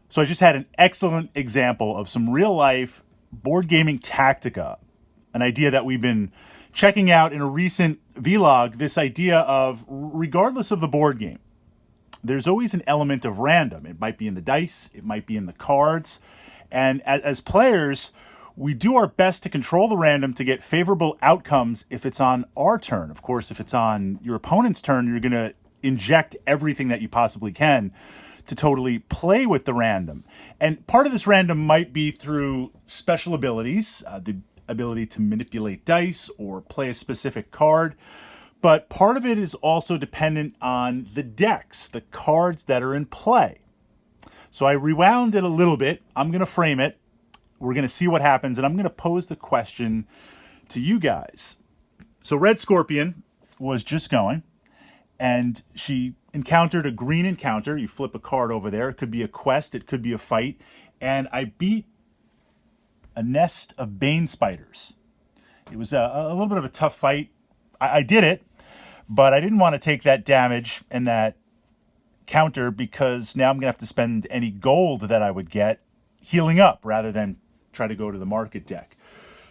So I just had an excellent example of some real life board gaming tactica, an idea that we've been checking out in a recent vlog. This idea of, regardless of the board game, there's always an element of random. It might be in the dice, it might be in the cards. And as players, we do our best to control the random to get favorable outcomes if it's on our turn. Of course, if it's on your opponent's turn, you're going to inject everything that you possibly can to totally play with the random. And part of this random might be through special abilities, the ability to manipulate dice or play a specific card. But part of it is also dependent on the decks, the cards that are in play. So I rewound it a little bit. I'm going to frame it. We're going to see what happens, and I'm going to pose the question to you guys. So Red Scorpion was just going, and she encountered a green encounter. You flip a card over there. It could be a quest. It could be a fight. And I beat a nest of Bane spiders. It was a little bit of a tough fight. I did it, but I didn't want to take that damage and that counter because now I'm going to have to spend any gold that I would get healing up rather than try to go to the market deck.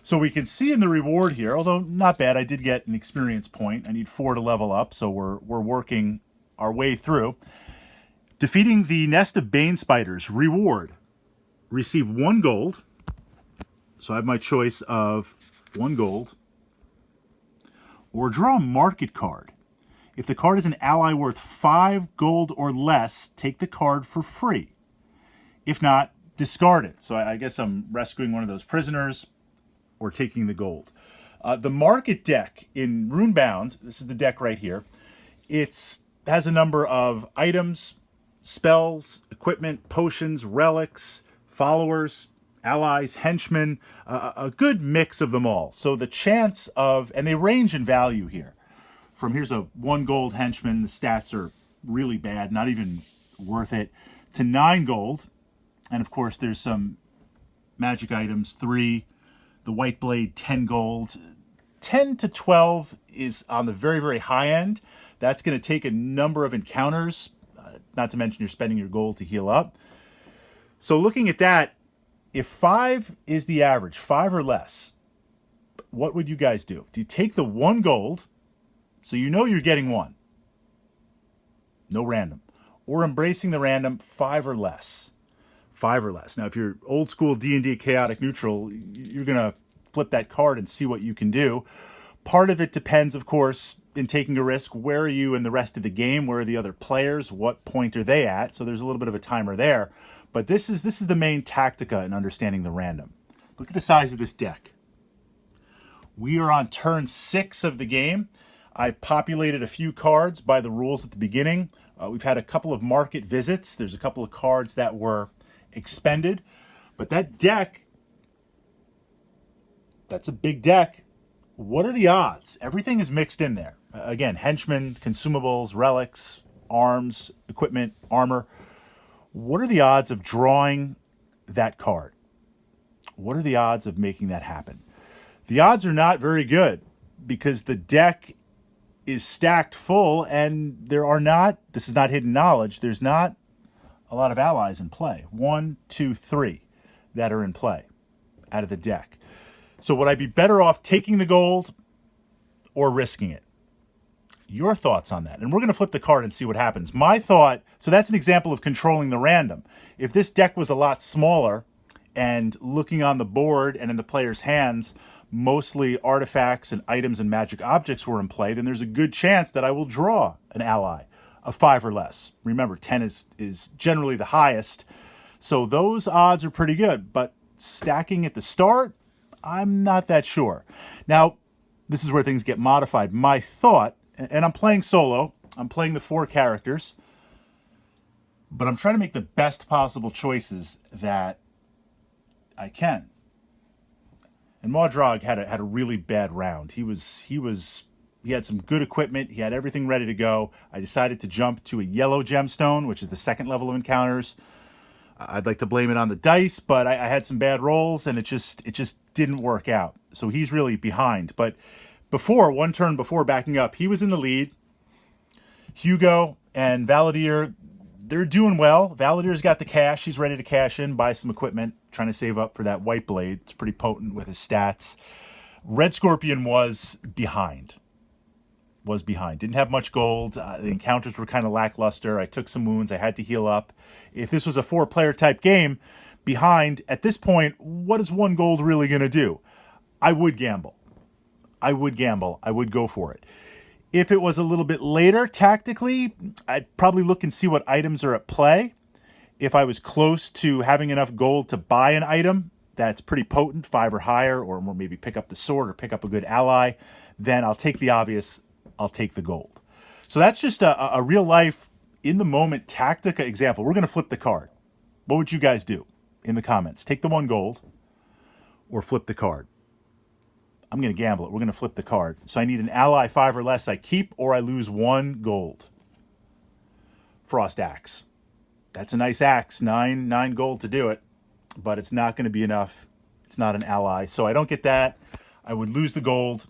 So we can see in the reward here, although not bad, I did get an experience point. I need 4 to level up, so we're working our way through. Defeating the nest of Bane spiders. Reward. Receive 1 gold. So I have my choice of 1 gold. Or draw a market card. If the card is an ally worth 5 gold or less, take the card for free. If not, discard it. So I guess I'm rescuing one of those prisoners or taking the gold. The market deck in Runebound, this is the deck right here, it has a number of items, spells, equipment, potions, relics, followers, allies, henchmen, a good mix of them all. So the chance of, and they range in value here. From here's a 1 gold henchman, the stats are really bad, not even worth it, to 9 gold. And of course there's some magic items, 3, the white blade, 10 gold. 10 to 12 is on the very, very high end. That's going to take a number of encounters, not to mention you're spending your gold to heal up. So looking at that, if 5 is the average, 5 or less, what would you guys do? Do you take the 1 gold, so you know you're getting 1, no random, or embracing the random, 5 or less? 5 or less. Now, if you're old school D&D chaotic neutral, you're going to flip that card and see what you can do. Part of it depends, of course, in taking a risk. Where are you in the rest of the game? Where are the other players? What point are they at? So there's a little bit of a timer there. But this is the main tactica in understanding the random. Look at the size of this deck. We are on turn 6 of the game. I've populated a few cards by the rules at the beginning. We've had a couple of market visits. There's a couple of cards that were expended. But that deck, that's a big deck. What are the odds? Everything is mixed in there. Again, henchmen, consumables, relics, arms, equipment, armor. What are the odds of drawing that card? What are the odds of making that happen? The odds are not very good because the deck is stacked full and there are not, this is not hidden knowledge, there's not a lot of allies in play. 1, 2, 3 that are in play out of the deck. So would I be better off taking the gold or risking it? Your thoughts on that. And we're going to flip the card and see what happens. My thought, so that's an example of controlling the random. If this deck was a lot smaller and looking on the board and in the player's hands, mostly artifacts and items and magic objects were in play, then there's a good chance that I will draw an ally of 5 or less. Remember, 10 is generally the highest. So those odds are pretty good. But stacking at the start, I'm not that sure. Now, this is where things get modified. My thought, and I'm playing solo, I'm playing the 4 characters, but I'm trying to make the best possible choices that I can. And Maudrog had a really bad round. He had some good equipment. He had everything ready to go. I decided to jump to a yellow gemstone, which is the 2nd level of encounters. I'd like to blame it on the dice, but I had some bad rolls and it just didn't work out. So he's really behind. But before, one turn before backing up, he was in the lead. Hugo and Valadier, they're doing well. Valadir's got the cash. He's ready to cash in, buy some equipment, trying to save up for that white blade. It's pretty potent with his stats. Red Scorpion was behind. Didn't have much gold. The encounters were kind of lackluster. I took some wounds. I had to heal up. If this was a 4-player type game, behind, at this point, what is 1 gold really going to do? I would gamble. I would go for it. If it was a little bit later, tactically, I'd probably look and see what items are at play. If I was close to having enough gold to buy an item that's pretty potent, 5 or higher, or maybe pick up the sword or pick up a good ally, then I'll take the obvious. I'll take the gold. So that's just a real life, in the moment Tactica example. We're going to flip the card. What would you guys do in the comments? Take the 1 gold or flip the card. I'm going to gamble it. We're going to flip the card. So I need an ally 5 or less. I keep or I lose 1 gold. Frost Axe. That's a nice axe. 9 gold to do it. But it's not going to be enough. It's not an ally. So I don't get that. I would lose the gold.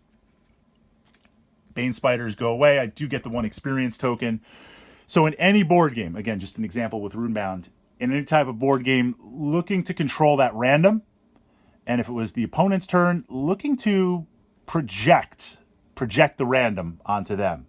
Bane Spiders go away. I do get the 1 experience token. So in any board game, again, just an example with Runebound, in any type of board game, looking to control that random, and if it was the opponent's turn, looking to project the random onto them.